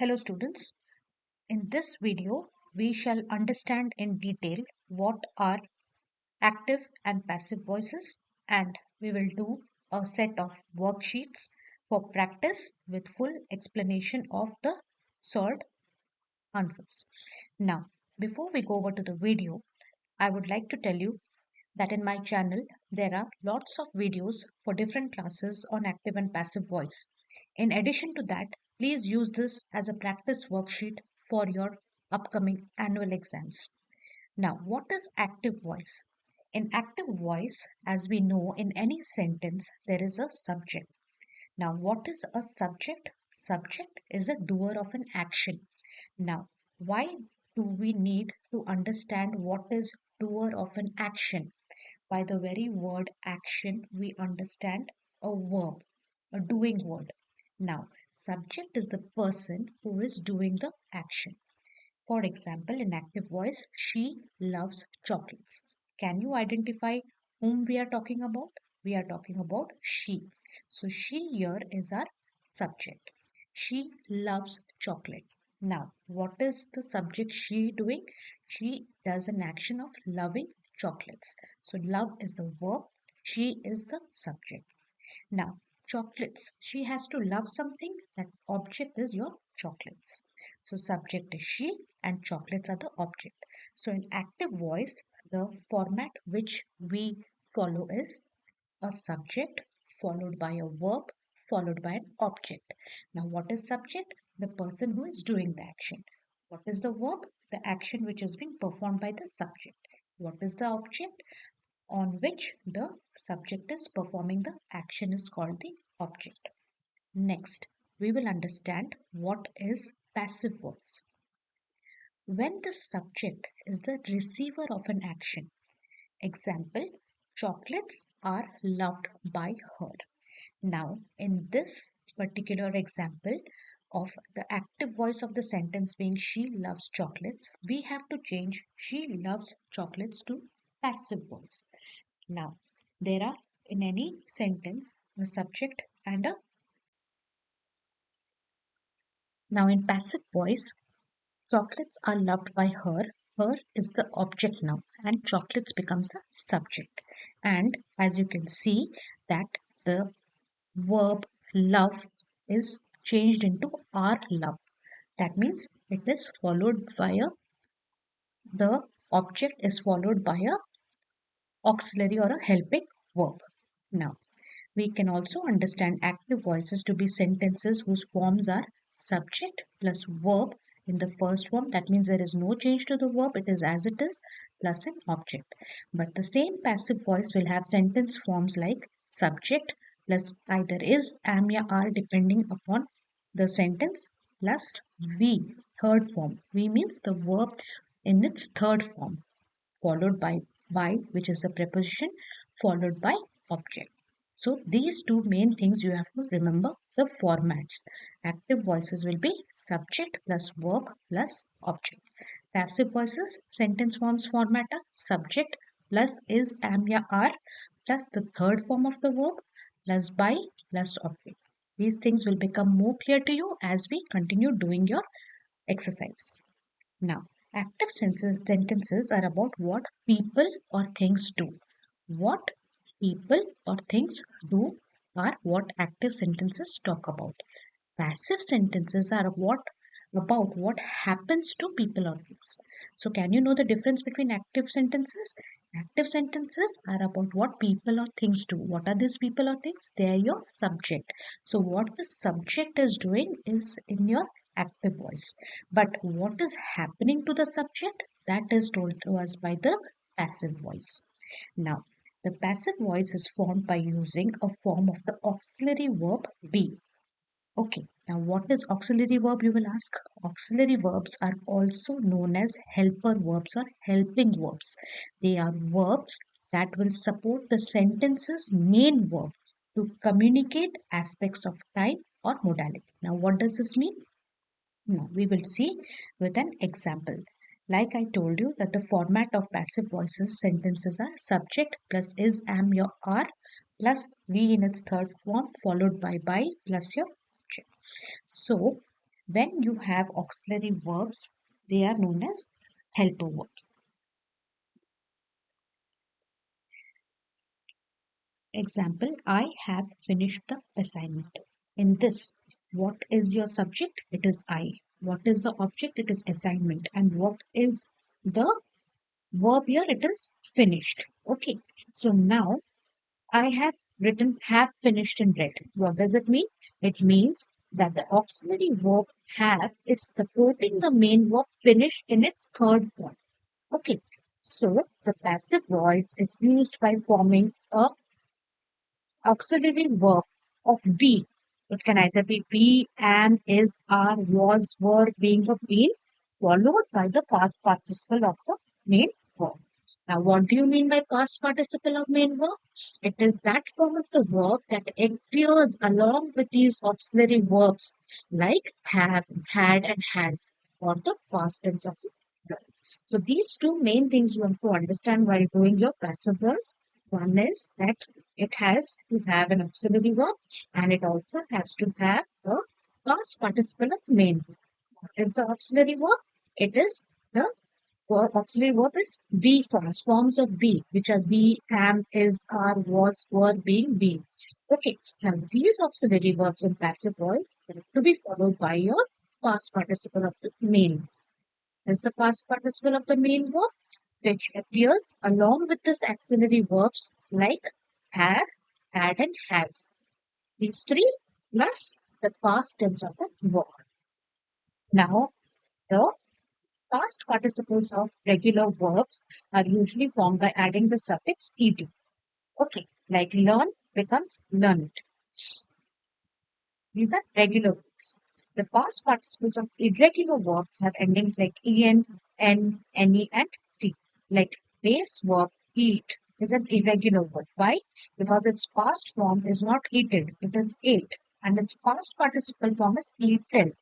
Hello students, in this video we shall understand in detail what are active and passive voices, and we will do a set of worksheets for practice with full explanation of the solved answers. Now, before we go over to the video, I would like to tell you that in my channel there are lots of videos for different classes on active and passive voice. In addition to that, please use this as a practice worksheet for your upcoming annual exams. Now, what is active voice? In active voice, as we know, in any sentence there is a subject. Now, what is a subject? Subject is a doer of an action. Now, why do we need to understand what is doer of an action? By the very word action, we understand a verb, a doing word. Now, subject is the person who is doing the action. For example, in active voice, she loves chocolates. Can you identify whom we are talking about? We are talking about she. So, she here is our subject. She loves chocolate. Now, what is the subject she doing? She does an action of loving chocolates. So, love is the verb, she is the subject. Now, chocolates. She has to love something. That object is your chocolates. So, subject is she and chocolates are the object. So, in active voice, the format which we follow is a subject followed by a verb followed by an object. Now, what is subject? The person who is doing the action. What is the verb? The action which is being performed by the subject. What is the object? On which the subject is performing the action is called the object. Next, we will understand what is passive voice. When the subject is the receiver of an action, example, chocolates are loved by her. Now, in this particular example of the active voice of the sentence being she loves chocolates, we have to change she loves chocolates to passive voice. Now, there are in any sentence a subject and a now in passive voice, chocolates are loved by her. Her is the object now, and chocolates becomes a subject. And as you can see that the verb love is changed into are love. That means it is followed by a the object is followed by a auxiliary or a helping verb. Now, we can also understand active voices to be sentences whose forms are subject plus verb in the first form. That means there is no change to the verb, it is as it is plus an object. But the same passive voice will have sentence forms like subject plus either is, am, ya, are depending upon the sentence plus V, third form. V means the verb in its third form followed by which is the preposition followed by object. So these two main things you have to remember the formats. Active voices will be subject plus verb plus object. Passive voices sentence forms format are subject plus is, am, ya, are plus the third form of the verb plus by plus object. These things will become more clear to you as we continue doing your exercises. Now, active sentences are about what people or things do. What people or things do are what active sentences talk about. Passive sentences are about what happens to people or things. So, can you know the difference between active sentences? Active sentences are about what people or things do. What are these people or things? They are your subject. So, what the subject is doing is in your active voice. But what is happening to the subject? That is told to us by the passive voice. Now, the passive voice is formed by using a form of the auxiliary verb be. Okay, now what is auxiliary verb you will ask? Auxiliary verbs are also known as helper verbs or helping verbs. They are verbs that will support the sentence's main verb to communicate aspects of time or modality. Now, what does this mean? Now, we will see with an example. Like I told you that the format of passive voices sentences are subject plus is, am, your, are plus V in its third form followed by plus your object. So, When you have auxiliary verbs, they are known as helper verbs. Example, I have finished the assignment. In this, what is your subject? It is I. What is the object? It is assignment. And what is the verb here? It is finished. Okay. So now I have written have finished in red. What does it mean? It means that the auxiliary verb have is supporting the main verb finish in its third form. Okay. So the passive voice is used by forming a auxiliary verb of be. It can either be, am, is, are, was, were, being, or been, followed by the past participle of the main verb. Now, what do you mean by past participle of main verb? It is that form of the verb that appears along with these auxiliary verbs like have, had, and has, or the past tense of it. So these two main things you have to understand while doing your passive verbs. One is that it has to have an auxiliary verb and it also has to have a past participle of main verb. What is the auxiliary verb? It is the auxiliary verb is be forms of be, which are be, am, is, are, was, were, being, being. Okay, now these auxiliary verbs in passive voice have to be followed by your past participle of the main. Is the past participle of the main verb, which appears along with this auxiliary verbs like have, had, and has. These three plus the past tense of a verb. Now, the past participles of regular verbs are usually formed by adding the suffix ed. Okay, like learn becomes learned. These are regular verbs. The past participles of irregular verbs have endings like en, n, ne, and t. Like base verb eat is an irregular verb. Why? Because its past form is not eaten, it is ate, and its past participle form is eaten.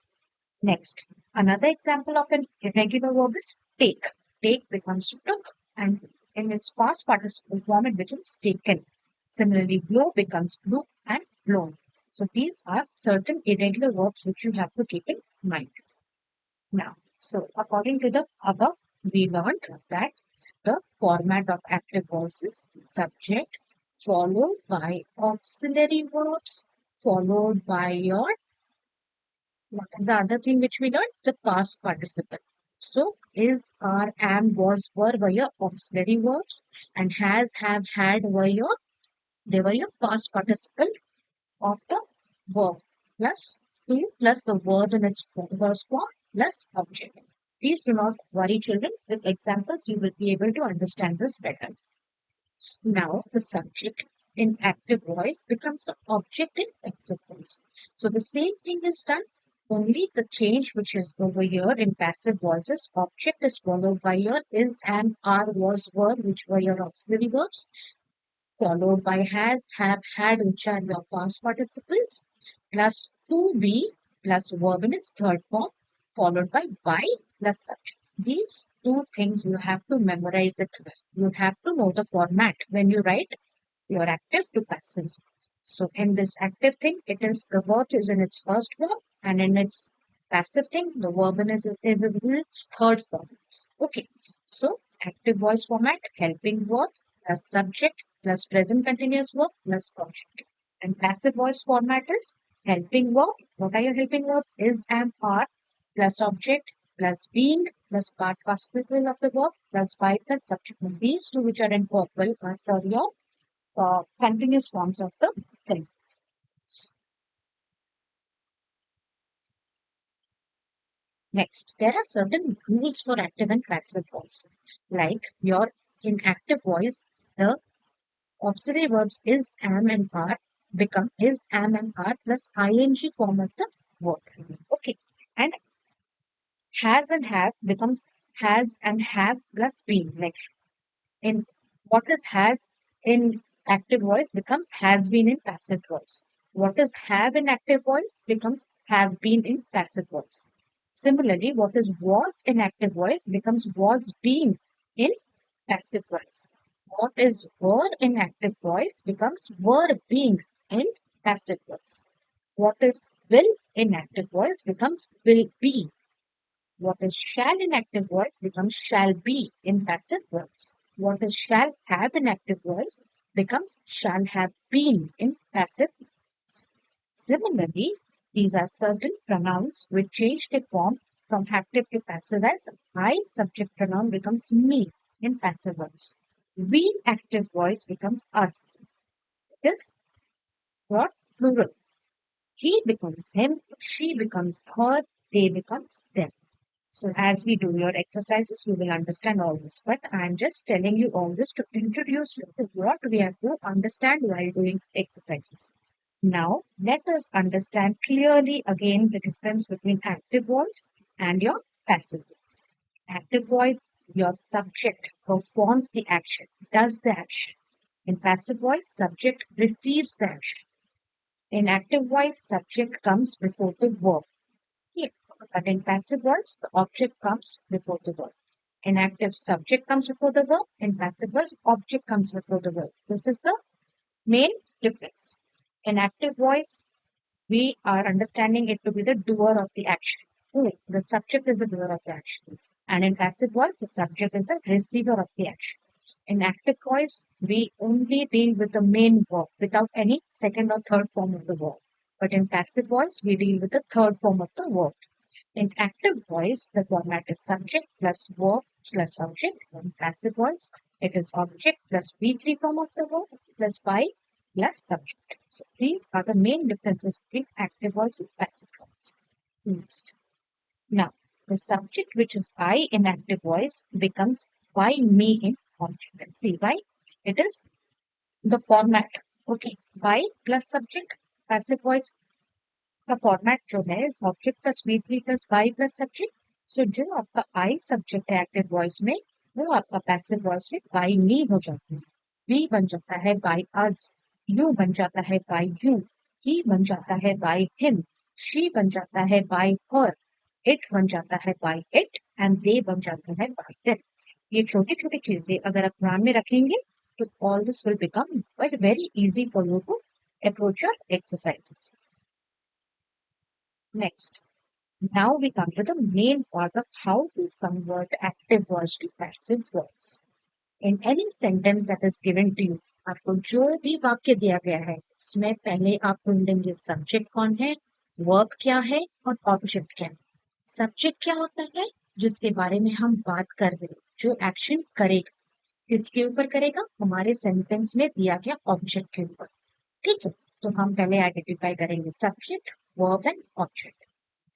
Next, another example of an irregular verb is take. Take becomes took, and in its past participle form, it becomes taken. Similarly, blow becomes blew and blown. So these are certain irregular verbs which you have to keep in mind. Now, so according to the above, we learned that the format of active voice is subject followed by auxiliary verbs followed by your what is the other thing which we learned? The past participle. So is, are, am, was, were your auxiliary verbs, and has, have, had they were your past participle of the verb plus to plus the verb in its first form plus object. Please do not worry, children. With examples, you will be able to understand this better. Now, the subject in active voice becomes the object in passive voice. So the same thing is done, only the change which is over here in passive voices, object is followed by your is, am, are, was, were, which were your auxiliary verbs, followed by has, have, had, which are your past participles, plus to be plus verb in its third form, followed by plus subject. These two things you have to memorize it well. You have to know the format when you write your active to passive. So in this active thing, it is the verb is in its first form, and in its passive thing, the verb is in its third form. Okay, so active voice format, helping verb plus subject plus present continuous verb plus object. And passive voice format is helping verb. What are your helping verbs? Is, am, are plus object plus being plus part participle of the verb plus by plus subject. And these two which are in purple are for your continuous forms of the thing. Next, there are certain rules for active and passive voice. Like your in active voice, the auxiliary verbs is, am, and are become is, am, and are plus ing form of the verb. Okay. And has and have becomes has and have plus been. Like in what is has in active voice becomes has been in passive voice. What is have in active voice becomes have been in passive voice. Similarly, what is was in active voice becomes was been in passive voice. What is were in active voice becomes were being in passive voice. What is will in active voice becomes will be. What is shall in active voice becomes shall be in passive voice. What is shall have in active voice becomes shall have been in passive voice. Similarly, these are certain pronouns which change their form from active to passive as I subject pronoun becomes me in passive voice. We active voice becomes us. This what plural. He becomes him, she becomes her, they becomes them. So as we do your exercises, you will understand all this. But I'm just telling you all this to introduce you to what we have to understand while doing exercises. Now, let us understand clearly again the difference between active voice and your passive voice. Active voice, your subject performs the action, does the action. In passive voice, subject receives the action. In active voice, subject comes before the verb. Yeah. But in passive voice, the object comes before the verb. In active, subject comes before the verb. In passive voice, object comes before the verb. This is the main difference. In active voice, we are understanding it to be the doer of the action. The subject is the doer of the action. And in passive voice, the subject is the receiver of the action. In active voice, we only deal with the main verb without any second or third form of the verb. But in passive voice, we deal with the third form of the verb. In active voice, the format is subject plus verb plus object. In passive voice, it is object plus V3 form of the verb plus by plus subject. So these are the main differences between active voice and passive voice. Next. Now, the subject which is I in active voice becomes by me in object. See why? It is the format. Okay, by plus subject, passive voice का format जो है इस object plus V3 plus by plus subject so जो आपका I subject है active voice में वो आपका पैसिव वॉइस में बाई मी हो जाता है वी बन जाता है बाई अस यू बन जाता है बाई यू ही बन जाता है बाई हिम शी बन जाता है बाई हर इट बन जाता है बाई इट एंड दे बन जाता है बाई देम ये छोटी छोटी चीजें अगर आप ध्यान में रखेंगे तो all this will become very easy for you to approach your exercises. Next, now we come to the main part of how to convert active voice to passive voice. In any sentence that is given to you, आपको जो भी वाक्य दिया गया है उसमें पहले आप ढूंढेंगे सब्जेक्ट कौन है, वर्ब क्या है और ऑब्जेक्ट क्या है. सब्जेक्ट क्या होता है जिसके बारे में हम बात कर रहे हैं, जो एक्शन करेगा, किसके ऊपर करेगा, हमारे सेंटेंस में दिया गया ऑब्जेक्ट के ऊपर. ठीक है, तो हम पहले आइडेंटिफाई करेंगे सब्जेक्ट, वर्ब एंड ऑब्जेक्ट.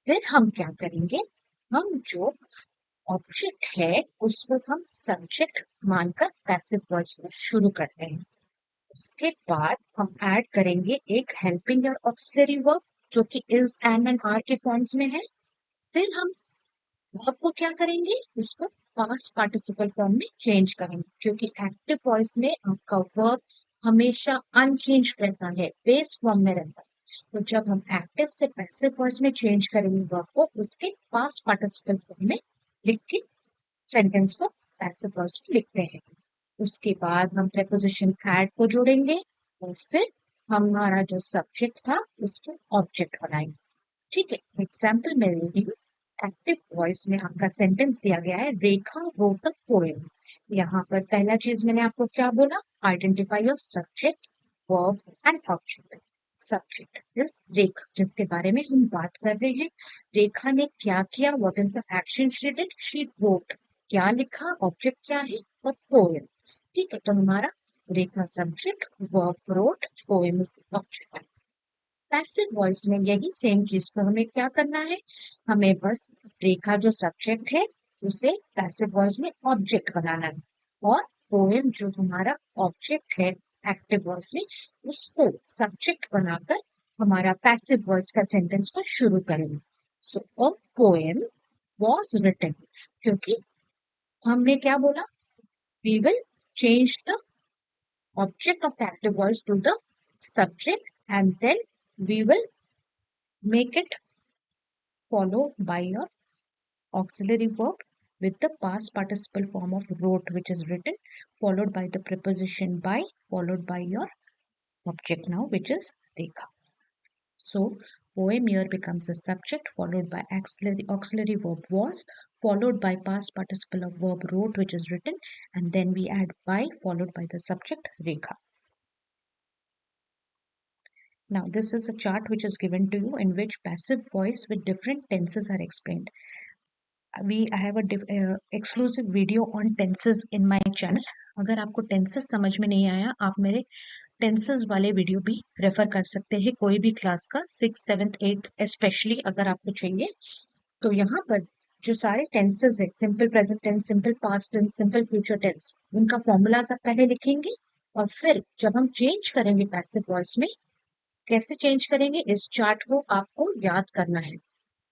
फिर हम क्या करेंगे, हम जो ऑब्जेक्ट है उसको हम सब्जेक्ट मानकर पैसिव वॉइस में शुरू करते हैं. उसके बाद हम ऐड करेंगे एक हेल्पिंग और ऑक्सिलरी वर्ब जो कि इज एंड आर के फॉर्म्स में है. फिर हम वर्ब को क्या करेंगे, उसको पास्ट पार्टिसिपल फॉर्म में चेंज करेंगे क्योंकि एक्टिव वॉइस में आपका वर्ब हमेशा अनचेंज रहता है, बेस फॉर्म में रहता है. तो जब हम एक्टिव से पैसिव वॉइस में चेंज करेंगे वर्ब को, उसके पास्ट पार्टिसिपल फॉर्म में लिख के सेंटेंस को पैसिव वॉइस में लिखते हैं. उसके बाद हम प्रेपोजिशन ऐड को जोड़ेंगे और फिर हमारा जो सब्जेक्ट था उसको ऑब्जेक्ट बनाएंगे. ठीक है, एग्जाम्पल में ले रही हूँ. एक्टिव वॉइस में आपका सेंटेंस दिया गया है, रेखा रोट अ पोएम. यहाँ पर पहला चीज मैंने आपको क्या बोला, identify your subject, verb and object. Subject is Rekha जिसके बारे में हम बात कर रहे हैं. रेखा ने क्या किया, what is the action she did, she wrote, क्या लिखा, ऑब्जेक्ट क्या है, और पोएम. ठीक है, तो हमारा Rekha subject, verb wrote, poem is object. Passive voice में यही सेम चीज को हमें क्या करना है, हमें बस रेखा जो सब्जेक्ट है उसे पैसिव वॉइस में ऑब्जेक्ट बनाना है और पोएम जो हमारा ऑब्जेक्ट है एक्टिव वॉइस में उसको सब्जेक्ट बनाकर हमारा पैसिव वॉइस का सेंटेंस को शुरू करेंगे. So a poem was written, क्योंकि हमने क्या बोला, we will change the object of the active voice to the subject and then we will make it followed by your auxiliary verb with the past participle form of wrote which is written followed by the preposition by followed by your object now which is rekha. So Poem here becomes a subject followed by auxiliary verb was, followed by past participle of verb wrote, which is written, and then we add by followed by the subject Rekha. Now, this is a chart which is given to you in which passive voice with different tenses are explained. I have a exclusive video on tenses in my channel. अगर आपको tenses समझ में नहीं आया, आप मेरे tenses वाले video भी रेफर कर सकते हैं कोई भी क्लास का, 6th 7th 8th स्पेशली अगर आपको चाहिए। तो यहाँ पर जो सारे टेंसेस है, simple present tense, simple past tense, simple future tense, उनका फॉर्मूलाज आप पहले लिखेंगे और फिर जब हम चेंज करेंगे पैसिव वॉइस में, कैसे चेंज करेंगे इस चार्ट को आपको याद करना है।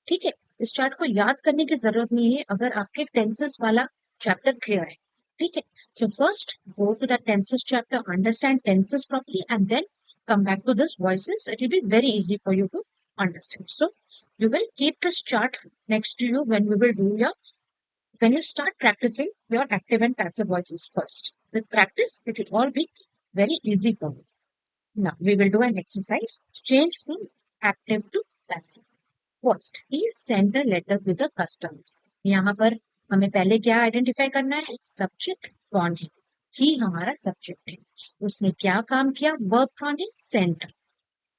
ठीक है, इस चार्ट को याद करने की जरूरत नहीं है अगर आपके टेंसेस वाला चैप्टर क्लियर है। ठीक है, so first go to the tenses chapter, understand tenses properly, and then come back to this voices. It will be very easy for you to understand. So you will keep this chart next to you when you start practicing your active and passive voices first. With practice, it will all be very easy for you. Now we will do an exercise to change from active to passive. First, he sent a letter to the customers. यहाँ पर हमें पहले क्या identify करना है, subject कौन है। ही हमारा सब्जेक्ट है, उसने क्या काम किया, वर्ब कौन है, सेंट,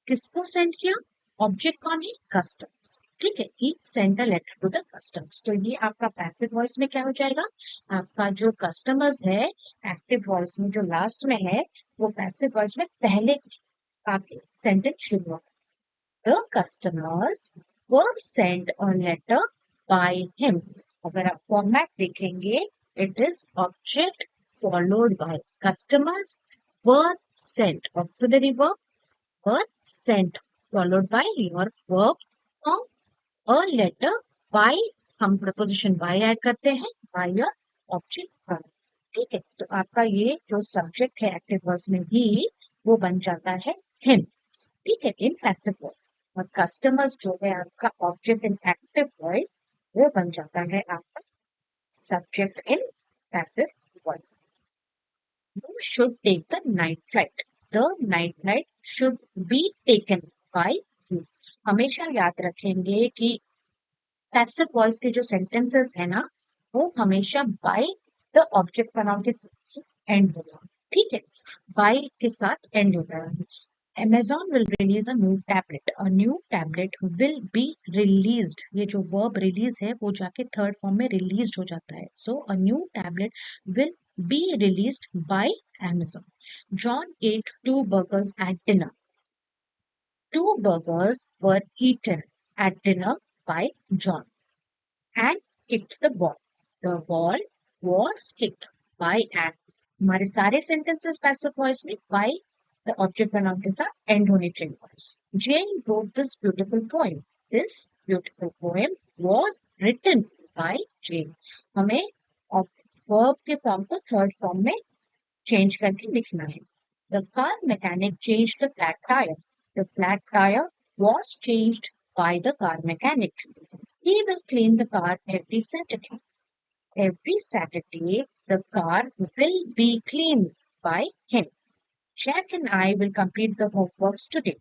किसको सेंड किया, ऑब्जेक्ट कौन है, कस्टमर्स। ठीक है, he sent a letter to the customers. तो ये आपका पैसिव वॉइस में क्या हो जाएगा, आपका जो कस्टमर्स है एक्टिव वॉइस में जो लास्ट में है, वो पैसिव वॉइस में पहले आके सेंटेंस शुरू होगा। The customers were sent a letter by him. अगर आप फॉर्मेट देखेंगे, it is object followed by customers were sent, auxiliary verb were sent followed by your verb form, a letter by, हम preposition by add करते हैं, by your object form। ठीक है, तो आपका ये जो सब्जेक्ट है एक्टिव वॉइस में ही, वो बन जाता है him। ठीक है, इन पैसिव वॉइस। और कस्टमर्स जो है आपका ऑब्जेक्ट इन एक्टिव वॉइस, वो बन जाता है आपका subject in passive voice. You should take the night flight. The night flight should be taken by you. हमेशा याद रखेंगे कि पैसिव वॉइस के जो सेंटेंसेस है ना, वो हमेशा बाय द ऑब्जेक्ट प्रोनाउन के साथ एंड होगा। ठीक है, बाय के साथ एंड होता है। Amazon will release a new tablet. A new tablet will be released. ये जो verb release है वो जाके थर्ड फॉर्म में released हो जाता है। So a new tablet will be released by Amazon. John ate 2 burgers at dinner. 2 burgers were eaten at dinner by John and kicked the ball. The ball was kicked by an. हमारे सारे sentences passive voice में by the object pronoun के साथ end होने चाहिए। Jane wrote this beautiful poem. This beautiful poem was written by Jane. हमें verb के form को third form में change करके लिखना है। The car mechanic changed the flat tire. The flat tire was changed by the car mechanic. He will clean the car every Saturday. Every Saturday, the car will be cleaned by him. Jack and I will complete the homeworks today.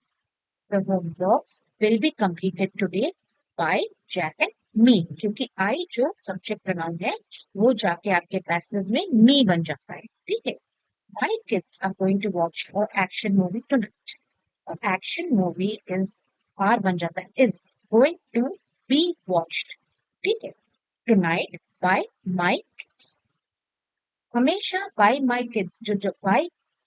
The homeworks will be completed today by Jack and me. क्योंकि I जो subject pronoun है, वो जाके आपके passive में me बन जाता है। ठीक है, My kids are going to watch an action movie tonight. An action movie is R बन जाता है, is going to be watched. ठीक है, tonight by my kids. हमेशा by my kids जो by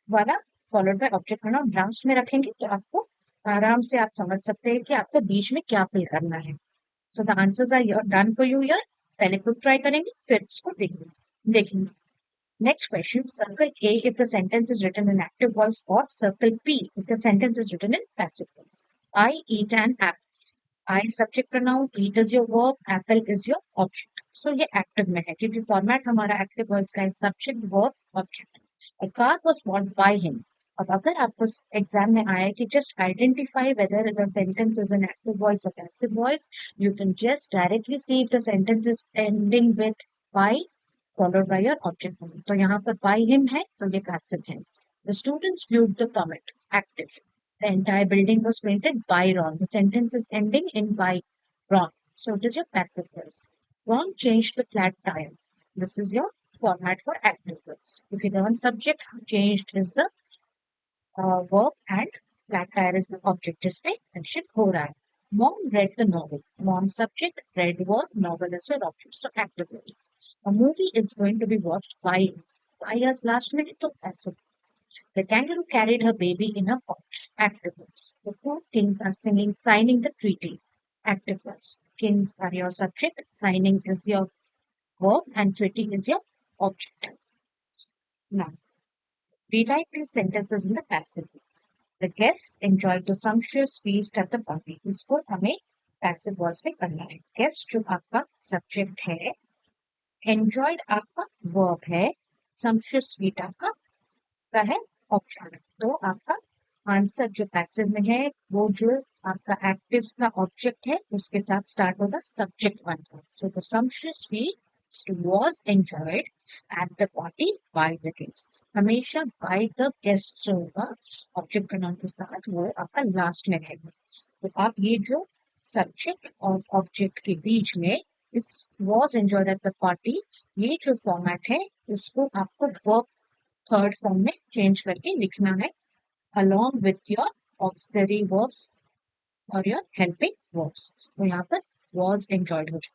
वाला followed by object pronoun last में रखेंगे तो आपको आराम से आप समझ सकते हैं कि आपको बीच में क्या फिल करना है। So the answers are done for you here. पहले खुद ट्राई करेंगे फिर इसको देखेंगे। Next question, circle A if the sentence is written in active voice or circle P if the sentence is written in passive voice. I eat an apple. I subject pronoun, eat is your verb, apple is your object. So ये active में है क्योंकि format हमारा active voice का है, subject verb object. A car was bought by him. अब अगर आपको एग्जाम में आया कि just identify whether the sentence is an active voice और passive voice, you can just directly see if the sentence is ending with by followed by your object pronoun. तो यहाँ पर by him है तो ये पैसिव है। The students viewed the comet, active. The entire building was painted by Ron. The sentence is ending in by Ron. So it is your passive voice. Ron changed the flat tire. This is your format for active verbs. Okay, the one subject changed is the verb and flat tire is the object जिसमें action हो रहा है. Mom read the novel. Mom subject, read verb, novel is your object. So active voice. A movie is going to be watched by us. By us last minute to passive voice. The kangaroo carried her baby in her pouch. Active voice. The two kings are singing, signing the treaty. Active voice. Kings are your subject, signing is your verb, and treaty is your object. Now, rewrite these sentences in the passive voice. The guests enjoyed the sumptuous feast at the party. इसको हमें passive voice में करना है. Guest जो आपका subject है, enjoyed आपका verb है, sumptuous feast आपका है ऑप्शन. तो आपका आंसर जो पैसिव में है वो जो आपका एक्टिव का ऑब्जेक्ट है उसके साथ स्टार्ट होगा सब्जेक्ट वन का. So the sumptuous feast was enjoyed at the party by the guests. हमेशा by the guests जो होगा ऑब्जेक्ट प्रोनाउन के साथ वो आपका लास्ट में रहेगा. तो आप ये जो सब्जेक्ट और ऑब्जेक्ट के बीच में इस was enjoyed at the party ये जो फॉर्मेट है उसको आपको वर्ब थर्ड फॉर्म में चेंज करके लिखना है along with your auxiliary verbs or your helping verbs. तो यहाँ पर was enjoyed हो जाए.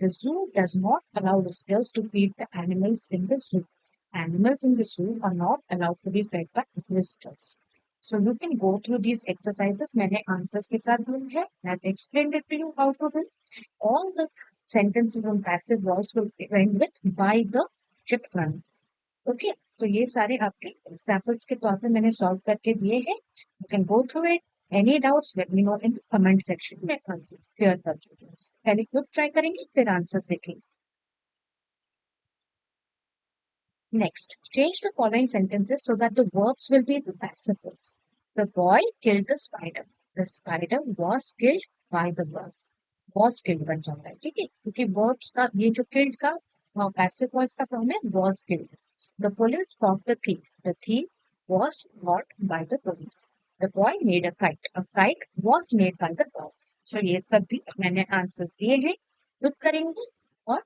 The zoo does not allow visitors to feed the animals in the zoo. Animals in the zoo are not allowed to be fed by visitors. So you can go through these exercises. मैंने answers के साथ दूँ है. I've explained it to you how to do. All the sentences in passive voice will end with by the object one. Okay, तो ये सारे आपके examples के तौर पे मैंने सॉल्व करके दिए हैं. You can go through it. Any doubts let me know in comment section में. क्लियर कर दूंगी. पहले खुद ट्राई करेंगे फिर आंसर्स देखेंगे. Next, change the following sentences so that the verbs will be the passive voice. The boy killed the spider. The spider was killed by the verb. Was killed बन जाता है. ठीक है, क्योंकि verbs का ये जो killed का passive voice का फॉर्म है was killed. The police caught the thief. The thief was caught by the police. The boy made a kite. A kite was made by the boy. So ये सब भी मैंने answers दिए हैं. खुद करेंगे और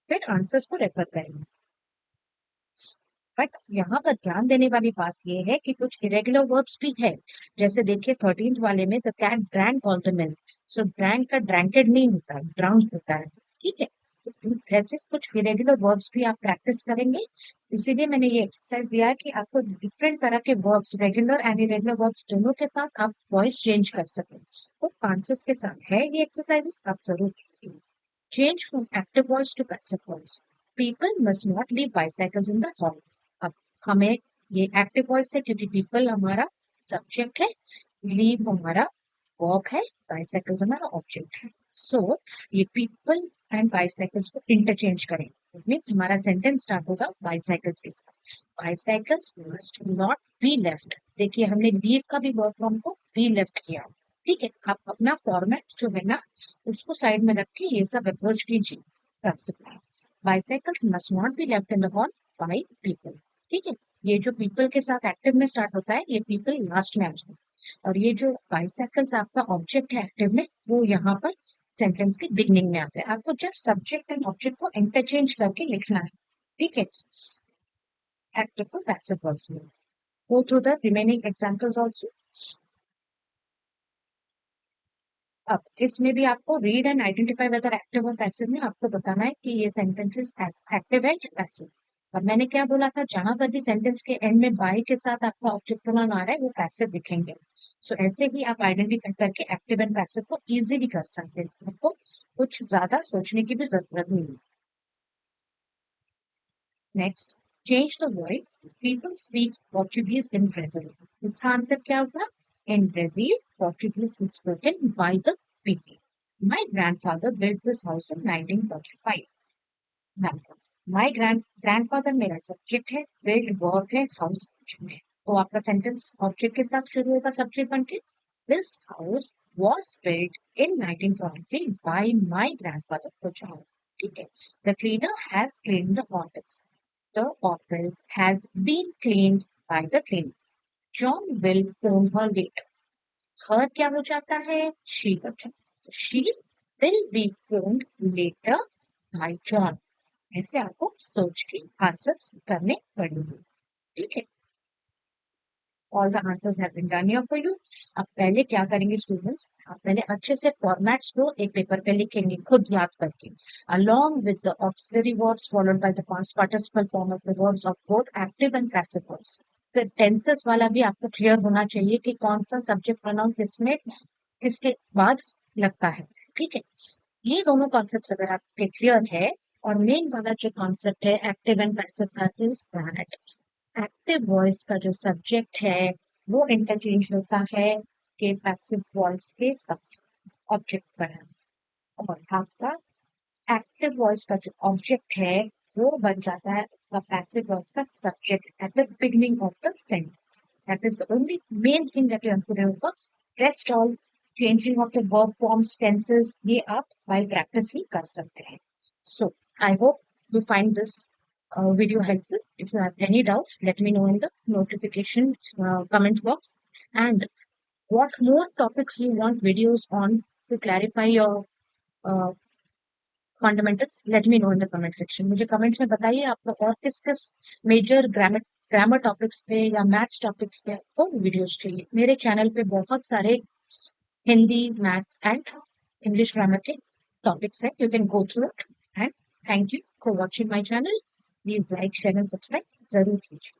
फिर आंसर्स को रेफर करेंगे. बट यहाँ पर ध्यान देने वाली बात ये है कि कुछ इरेगुलर वर्ब्स भी है. जैसे देखिए 13th वाले में the cat drank all the milk. So drank का ड्रैंकेड नहीं होता, ड्राउंड होता है. ठीक है, तो ऐसे कुछ इरेगुलर वर्ब्स भी आप प्रैक्टिस करेंगे. इसीलिए मैंने ये एक्सरसाइज दिया है कि आपको डिफरेंट तरह के verbs, regular and irregular verbs दोनों के साथ आप वॉइस चेंज कर सकें. तो आंसर्स के साथ है ये एक्सरसाइजेस, आप जरूर कीजिए. Change from active voice to passive voice. People must not leave bicycles in the hall. अब हमें ये एक्टिव वॉइस है क्योंकि people हमारा सब्जेक्ट है, leave हमारा verb है, bicycles हमारा ऑब्जेक्ट है. सो ये people एंड bicycles को इंटरचेंज करें. इट मीन्स हमारा सेंटेंस स्टार्ट होगा bicycles के साथ. Bicycles must not be left. देखिए हमने leave का भी वर्ब फॉर्म को be left किया. ठीक है, आप अपना फॉर्मेट जो है ना उसको साइड में रख के ये सब अप्रोच कीजिए. कर सकते हैं. Bicycles must not be left in the hall by people. ठीक है, ये जो पीपल के साथ एक्टिव में स्टार्ट होता है ये पीपल लास्ट में आ जाए. और ये जो बाइसाइकल्स आपका ऑब्जेक्ट है एक्टिव में वो यहाँ पर सेंटेंस के बिगनिंग में आता है. आपको जस्ट सब्जेक्ट एंड ऑब्जेक्ट को इंटरचेंज करके लिखना है. ठीक है, एक्टिव टू पैसिव वर्ब्स में. Go through the remaining examples also. अब इसमें भी आपको read and identify whether active और पैसिव में आपको बताना है कि ये सेंटेंसेस एक्टिव है या पैसिव. और मैंने क्या बोला था, जहां पर भी सेंटेंस के एंड में बाय के साथ आपका ऑब्जेक्ट प्रोनाउन आ रहा है वो पैसिव दिखेंगे. सो ऐसे ही आप आइडेंटिफाई करके एक्टिव एंड पैसिव को इजीली कर सकते हैं. आपको कुछ ज्यादा सोचने की भी जरूरत नहीं है. Next, change the voice. People speak Portuguese in Brazil. इसका आंसर क्या होगा? In Brazil, Portuguese is spoken by the people. My grandfather built this house in 1945. Now, my grandfather मेरा सब्जेक्ट है, build verb है, house ऑब्जेक्ट है. तो आपका sentence object के साथ शुरू होगा सब्जेक्ट बन के. This house was built in 1943 by my grandfather. तो जाओ. ठीक है. The cleaner has cleaned the office. The office has been cleaned by the cleaner. John will phone her late. Her क्या हो जाता है, शी हो जाता है। She will be phoned later by John. ऐसे आपको सोच के आंसर्स करने पड़ेंगे। ठीक है, all the answers have been done here for you. अब पहले क्या करेंगे स्टूडेंट्स, आप पहले अच्छे से फॉर्मेट्स को एक पेपर पे लिखेंगे खुद याद करके, along with the auxiliary verbs followed by the past participle form of the verbs of both active and passive voice। फिर टेंसेस वाला भी आपको क्लियर होना चाहिए कि कौन सा सब्जेक्ट प्रोनाउन किसमें किसके बाद लगता है। ठीक है, ये दोनों कॉन्सेप्ट अगर आपके क्लियर है, और मेन वाला जो कॉन्सेप्ट है एक्टिव एंड पैसिव का इज दैट एक्टिव वॉइस का जो सब्जेक्ट है वो इंटरचेंज होता है कि पैसिव वॉइस के सब ऑब्जेक्ट पर है, और आपका एक्टिव वॉइस का जो ऑब्जेक्ट है वो बन जाता है आपका पैसिव वॉइस का subject at the beginning of the sentence. That is the only main thing that you have to remember. Rest all changing of the verb forms, tenses, ये आप बाय प्रैक्टिस ही कर सकते हैं। So I hope you find this video helpful. If you have any doubts, let me know in the notification comment box. And what more topics you want videos on to clarify your uh, fundamentals, let me know in the comment section। मुझे comments में बताइए आपको और किस किस major grammar topics पे या maths topics पे आपको वीडियोस चाहिए। मेरे चैनल पे बहुत सारे Hindi, maths and English grammar के टॉपिक्स है, you can go through it. And thank you for watching my channel. Please like, share and subscribe जरूर कीजिए।